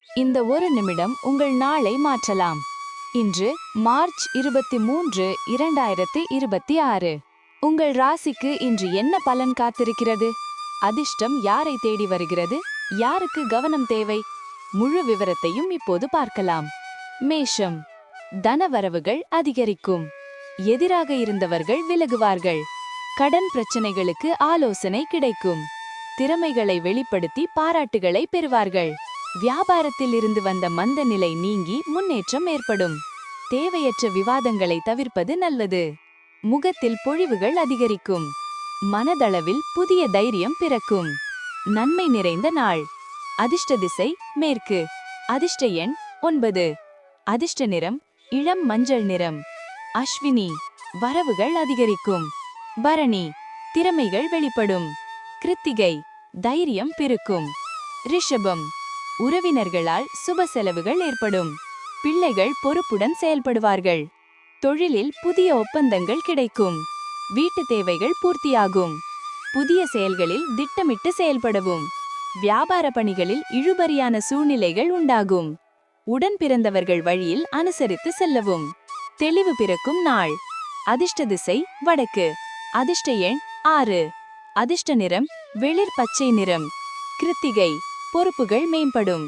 இந்த ஒரு நிமிடம் உங்கள் நாளை மாற்றலாம். இன்று மார்ச் 23, 2026. உங்கள் ராசிக்கு இன்று என்ன பலன் காத்திருக்கிறது? அதிர்ஷ்டம் யாரை தேடி வருகிறது? யாருக்கு கவனம் தேவை? முழு விவரத்தையும் இப்போது பார்க்கலாம். மேஷம். தனவரவுகள் அதிகரிக்கும். எதிராக இருந்தவர்கள் விலகுவார்கள். கடன் பிரச்சனைகளுக்கு ஆலோசனை கிடைக்கும். திறமைகளை வெளிப்படுத்தி பாராட்டுகளை பெறுவார்கள். வியாபாரத்தில் இருந்து வந்த மந்த நிலை நீங்கி முன்னேற்றம் ஏற்படும். தேவையற்ற விவாதங்களை தவிர்ப்பது நல்லது. முகத்தில் பொழிவுகள் அதிகரிக்கும். மனதளவில் புதிய தைரியம் பிறக்கும். நன்மை நிறைந்த நாள். அதிர்ஷ்ட திசை மேற்கு. அதிர்ஷ்ட எண் 9. அதிர்ஷ்ட நிறம் இளம் மஞ்சள் நிறம். அஸ்வினி. வரவுகள் அதிகரிக்கும். பரணி. திறமைகள் வெளிப்படும். கிருத்திகை. தைரியம் பெருக்கும். ரிஷபம். உறவினர்களால் சுப செலவுகள் ஏற்படும். பிள்ளைகள் பொறுப்புடன் செயல்படுவார்கள். தொழிலில் புதிய ஒப்பந்தங்கள் கிடைக்கும். வீட்டு தேவைகள் பூர்த்தியாகும். புதிய செயல்களில் திட்டமிட்டு செயல்படவும். வியாபார பணிகளில் இழுபறியான சூழ்நிலைகள் உண்டாகும். உடன் பிறந்தவர்கள் வழியில் அனுசரித்து செல்லவும். தெளிவு பிறக்கும் நாள். அதிர்ஷ்ட திசை வடக்கு. அதிர்ஷ்ட எண் 6. அதிர்ஷ்ட நிறம் வெளிர் பச்சை நிறம். கிருத்திகை. பொறுப்புகள் மேம்படும்.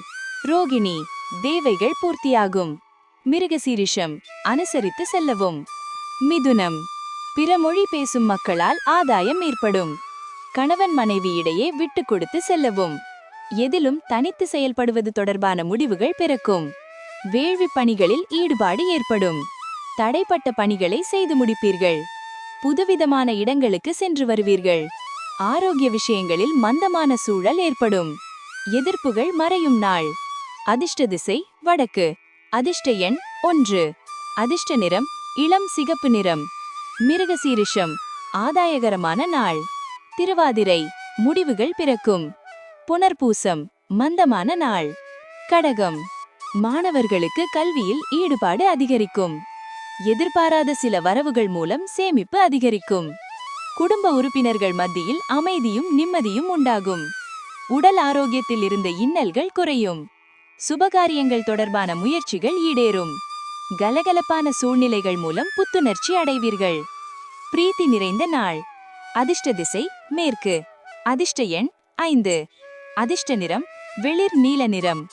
ரோகிணி. தேவைகள் பூர்த்தியாகும். மிருகசீரிஷம். அனுசரித்து செல்லவும். மிதுனம். பிற மொழி பேசும் மக்களால் ஆதாயம் ஏற்படும். கணவன் மனைவி இடையே விட்டு கொடுத்து செல்லவும். எதிலும் தனித்து செயல்படுவது தொடர்பான முடிவுகள் பிறக்கும். வேள்வி பணிகளில் ஈடுபாடு ஏற்படும். தடைப்பட்ட பணிகளை செய்து முடிப்பீர்கள். புதுவிதமான இடங்களுக்கு சென்று வருவீர்கள். ஆரோக்கிய விஷயங்களில் மந்தமான சூழல் ஏற்படும். எதிர்ப்புகள் மறையும் நாள். அதிர்ஷ்ட திசை வடக்கு. அதிர்ஷ்ட எண் 1. அதிர்ஷ்ட நிறம் இளம் சிகப்பு நிறம். மிருகசீரிஷம். ஆதாயகரமான நாள். திருவாதிரை. முடிவுகள் பிறக்கும். புனர்பூசம். மந்தமான நாள். கடகம். மாணவர்களுக்கு கல்வியில் ஈடுபாடு அதிகரிக்கும். எதிர்பாராத சில வரவுகள் மூலம் சேமிப்பு அதிகரிக்கும். குடும்ப உறுப்பினர்கள் மத்தியில் அமைதியும் நிம்மதியும் உண்டாகும். உடல் ஆரோக்கியத்தில் இருந்த இன்னல்கள் குறையும். சுபகாரியங்கள் தொடர்பான முயற்சிகள் ஈடேறும். கலகலப்பான சூழ்நிலைகள் மூலம் புத்துணர்ச்சி அடைவீர்கள். பிரீத்தி நிறைந்த நாள். அதிர்ஷ்ட திசை மேற்கு. அதிர்ஷ்ட எண் 5. அதிர்ஷ்ட நிறம் வெளிர் நீல நிறம்.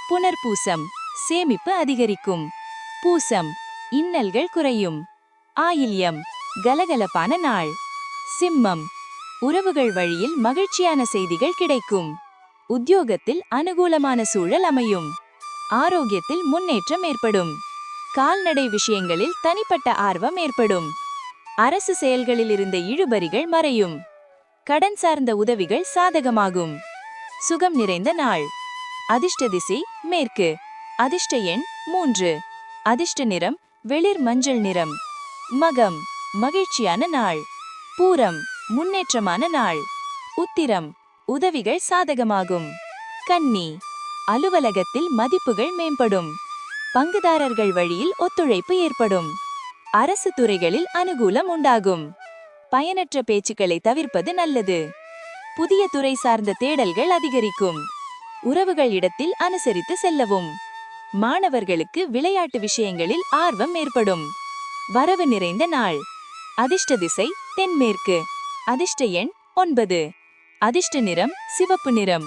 புனர்பூசம். சேமிப்பு அதிகரிக்கும். பூசம். இன்னல்கள் குறையும். ஆயில்யம். கலகலப்பான நாள். சிம்மம். உறவுகள் வழியில் மகிழ்ச்சியான செய்திகள் கிடைக்கும். உத்தியோகத்தில் அனுகூலமான சூழல் அமையும். ஆரோக்கியத்தில் முன்னேற்றம் ஏற்படும். கால்நடை விஷயங்களில் தனிப்பட்ட ஆர்வம் ஏற்படும். அரசு செயல்களில் இருந்த இழுபறிகள் மறையும். கடன் சார்ந்த உதவிகள் சாதகமாகும். சுகம் நிறைந்த நாள். அதிர்ஷ்ட திசை மேற்கு. அதிர்ஷ்ட எண் 3. அதிர்ஷ்ட நிறம் வெளிர் மஞ்சள் நிறம். மகம். மகிழ்ச்சியான நாள். பூரம். முன்னேற்றமான நாள். உத்திரம். உதவிகள் சாதகமாகும். கன்னி. அலுவலகத்தில் மதிப்புகள் மேம்படும். பங்குதாரர்கள் வழியில் ஒத்துழைப்பு ஏற்படும். அரசு துறைகளில் அனுகூலம் உண்டாகும். பயனற்ற பேச்சுக்களை தவிர்ப்பது நல்லது. புதிய துறை சார்ந்த தேடல்கள் அதிகரிக்கும். உறவுகள் இடத்தில் அனுசரித்து செல்லவும். மாணவர்களுக்கு விளையாட்டு விஷயங்களில் ஆர்வம் ஏற்படும். வரவு நிறைந்த நாள். அதிர்ஷ்ட திசை தென்மேற்கு. அதிர்ஷ்ட எண் 9. அதிர்ஷ்ட நிறம் சிவப்பு நிறம்.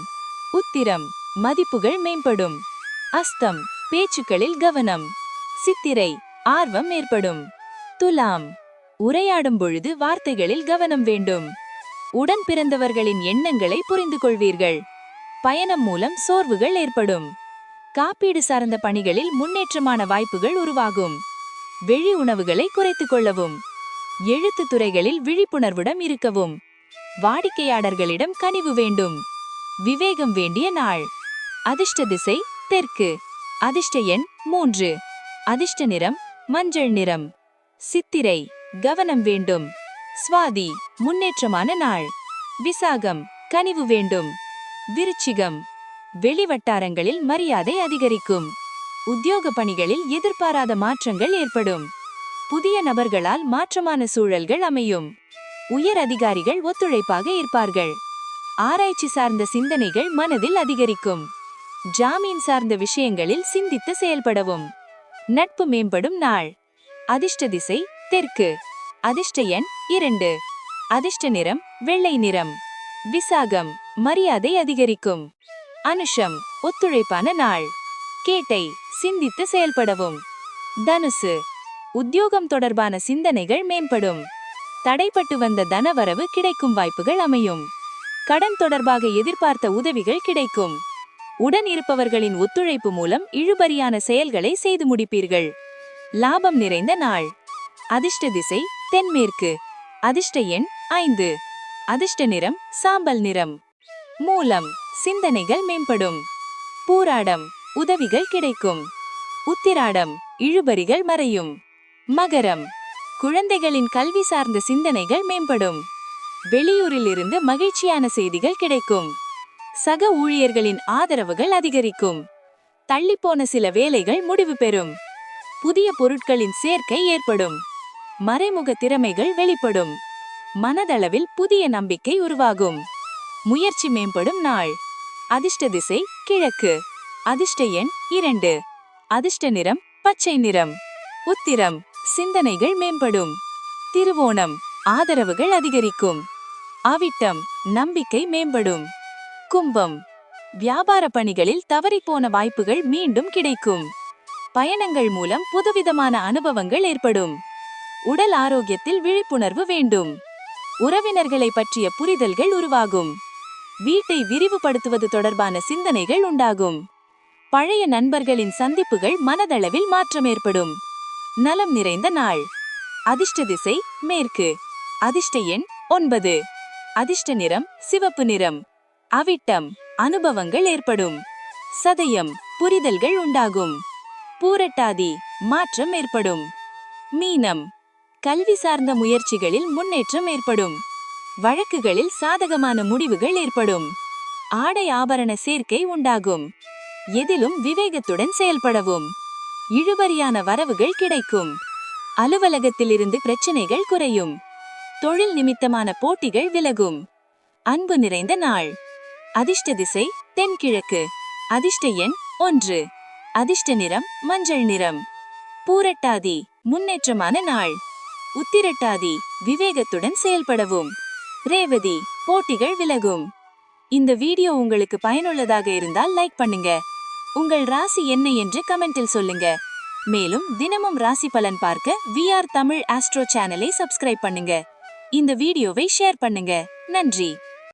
உத்திரம். மதிப்புகள் மேம்படும். அஸ்தம். பேச்சுக்களில் கவனம். சித்திரை. ஆர்வம் ஏற்படும். துலாம். உரையாடும் பொழுது வார்த்தைகளில் கவனம் வேண்டும். உடன் பிறந்தவர்களின் எண்ணங்களை புரிந்து கொள்வீர்கள். பயணம் மூலம் சோர்வுகள் ஏற்படும். காப்பீடு சார்ந்த பணிகளில் முன்னேற்றமான வாய்ப்புகள் உருவாகும். வெளி உணவுகளை குறைத்துக் கொள்ளவும். எழுத்து துறைகளில் விழிப்புணர்வுடன் இருக்கவும். வாடிக்கையாளர்களிடம் கனிவு வேண்டும். விவேகம் வேண்டிய நாள். அதிர்ஷ்ட திசை தெற்கு. அதிர்ஷ்ட எண் 3. அதிர்ஷ்ட நிறம் மஞ்சள் நிறம். சித்திரை. கவனம் வேண்டும். சுவாதி. முன்னேற்றமான நாள். விசாகம். கனிவு வேண்டும். விருச்சிகம். வெளிவட்டாரங்களில் மரியாதை அதிகரிக்கும். உத்தியோக பணிகளில் எதிர்பாராத மாற்றங்கள் ஏற்படும். புதிய நபர்களால் மாற்றமான சூழல்கள் அமையும். உயர் அதிகாரிகள் ஒத்துழைப்பாக இருப்பார்கள். ஆராய்ச்சி சார்ந்த சிந்தனைகள் மனதில் அதிகரிக்கும். ஜாமீன் சார்ந்த விஷயங்களில் சிந்தித்து செயல்படவும். நட்பு மேம்படும் நாள். அதிர்ஷ்ட திசை தெற்கு. அதிர்ஷ்ட எண் 2. அதிர்ஷ்ட நிறம் வெள்ளை நிறம். விசாகம் மரியாதை அதிகரிக்கும். அனுஷம் ஒத்துழைப்பான நாள். கேட்டை சிந்தித்து செயல்படவும். தனுசு உத்தியோகம் தொடர்பான சிந்தனைகள் மேம்படும். தடைப்பட்டு வந்த தனவரவு கிடைக்கும் வாய்ப்புகள் அமையும். கடன் தொடர்பாக எதிர்பார்த்த உதவிகள் கிடைக்கும். உடன் இருப்பவர்களின் ஒத்துழைப்பு மூலம் இழுபறியான செயல்களை செய்து முடிப்பீர்கள். லாபம் நிறைந்த நாள். அதிர்ஷ்ட திசை தென்மேற்கு. அதிர்ஷ்ட எண் 5. அதிர்ஷ்ட நிறம் சாம்பல் நிறம். மூலம் சிந்தனைகள் மேம்படும். பூராடம் உதவிகள் கிடைக்கும். உத்திராடம் இழுபறிகள் மறையும். மகரம் குழந்தைகளின் கல்வி சார்ந்த சிந்தனைகள் மேம்படும். வெளியூரில் இருந்து மகிழ்ச்சியான செய்திகள் கிடைக்கும். சக ஊழியர்களின் ஆதரவுகள் அதிகரிக்கும். தள்ளிப்போன சில வேலைகள் முடிவு பெறும். புதிய பொருட்களின் சேர்க்கை ஏற்படும். மறைமுக திறமைகள் வெளிப்படும். மனதளவில் புதிய நம்பிக்கை உருவாகும். முயற்சி மேம்படும் நாள். அதிர்ஷ்ட திசை கிழக்கு. அதிர்ஷ்ட எண் 2. அதிர்ஷ்ட நிறம் பச்சை நிறம். உத்திரம் சிந்தனைகள் மேம்படும். திருவோணம் ஆதரவுகள் அதிகரிக்கும். அவிட்டம் நம்பிக்கை மேம்படும். கும்பம் வியாபார பணிகளில் தவறிப்போன வாய்ப்புகள் மீண்டும் கிடைக்கும். பயணங்கள் மூலம் புதுவிதமான அனுபவங்கள் ஏற்படும். உடல் ஆரோக்கியத்தில் விழிப்புணர்வு வேண்டும். உறவினர்களை பற்றிய புரிதல்கள் உருவாகும். வீட்டை விரிவுபடுத்துவது தொடர்பான சிந்தனைகள் உண்டாகும். பழைய நண்பர்களின் சந்திப்புகள் மனதளவில் மாற்றம் ஏற்படும். நலம் நிறைந்த நாள். அதிர்ஷ்ட திசை மேற்கு. அதிர்ஷ்ட எண் 9. அதிர்ஷ்ட நிறம் சிவப்பு நிறம். அவிட்டம் அனுபவங்கள் ஏற்படும். சதயம் புரிதல்கள் உண்டாகும். பூரட்டாதி மாற்றம் ஏற்படும். மீனம் கல்வி சார்ந்த முயற்சிகளில் முன்னேற்றம் ஏற்படும். வழக்குகளில் சாதகமான முடிவுகள் ஏற்படும். ஆடை ஆபரண சேர்க்கை உண்டாகும். எதிலும் விவேகத்துடன் செயல்படவும். இழுபறியான வரவுகள் கிடைக்கும். அலுவலகத்திலிருந்து பிரச்சனைகள் குறையும். தொழில் நிமித்தமான போட்டிகள் விலகும். அன்பு நிறைந்த நாள். அதிர்ஷ்ட திசை தென்கிழக்கு. அதிர்ஷ்ட எண் 1. அதிர்ஷ்ட நிறம் மஞ்சள் நிறம். பூரட்டாதி முன்னேற்றமான நாள். உத்திரட்டாதி விவேகத்துடன் செயல்படவும். ரேவதி போட்டிகள் விலகும். இந்த வீடியோ உங்களுக்கு பயனுள்ளதாக இருந்தால் லைக் பண்ணுங்க. உங்கள் ராசி என்ன என்று கமெண்டில் சொல்லுங்க. மேலும் தினமும் ராசி பலன் பார்க்க VR தமிழ் ஆஸ்ட்ரோ சேனலை சப்ஸ்கிரைப் பண்ணுங்க. இந்த வீடியோவை ஷேர் பண்ணுங்க. நன்றி.